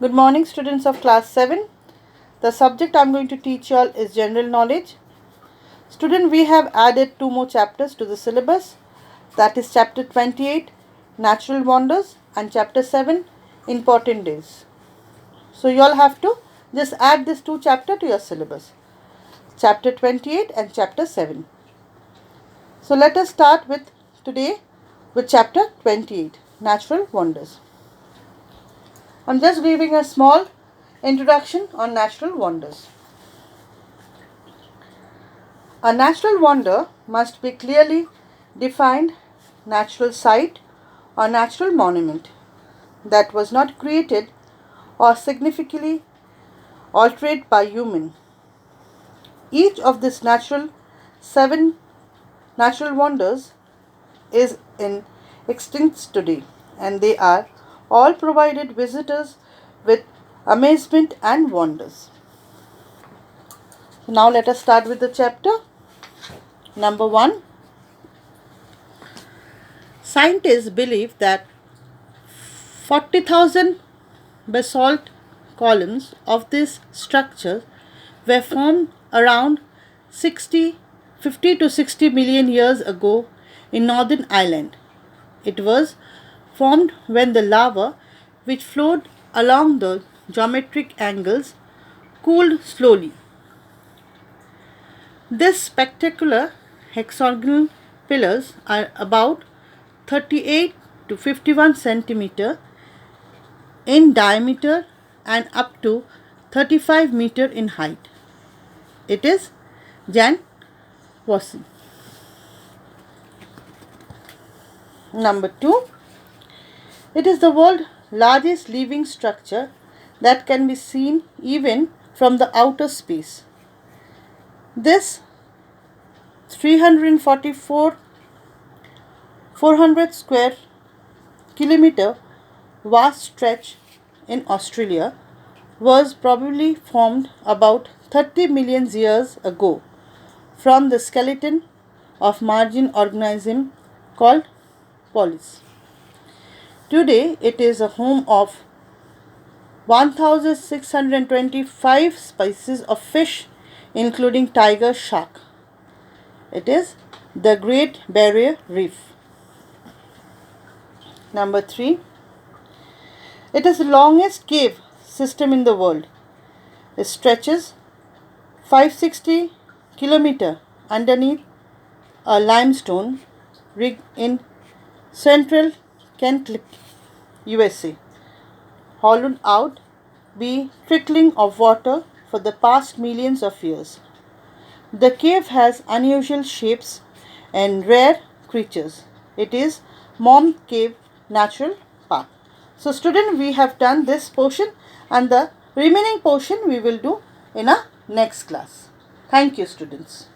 Good morning, students of class 7. The subject I am going to teach you all is general knowledge. Student, we have added 2 more chapters to the syllabus. That is chapter 28, natural wonders, and chapter 7, important days. So you all have to just add this 2 chapters to your syllabus. Chapter 28 and chapter 7. So let us start with today with chapter 28, natural wonders. I am just giving a small introduction on natural wonders. A natural wonder must be clearly defined natural site or natural monument that was not created or significantly altered by human. Each of these 7 natural wonders is in existence today, and they are all provided visitors with amazement and wonders. Now let us start with the chapter. Number 1. Scientists believe that 40,000 basalt columns of this structure were formed around 50 to 60 million years ago in Northern Ireland. It was formed when the lava, which flowed along the geometric angles, cooled slowly. These spectacular hexagonal pillars are about 38 to 51 centimeter in diameter and up to 35 meter in height. It is Jan Vossen. Number 2. It is the world's largest living structure that can be seen even from the outer space. This 400 square kilometer vast stretch in Australia was probably formed about 30 million years ago from the skeleton of marine organism called polyps. Today it is a home of 1625 species of fish, including tiger shark. It is the Great Barrier Reef. Number 3. It is the longest cave system in the world. It stretches 560 kilometers underneath a limestone rig in central Kentucky, USA, hollowed out by trickling of water for the past millions of years. The cave has unusual shapes and rare creatures. It is Mom Cave Natural Park. So student, we have done this portion, and the remaining portion we will do in a next class. Thank you, students.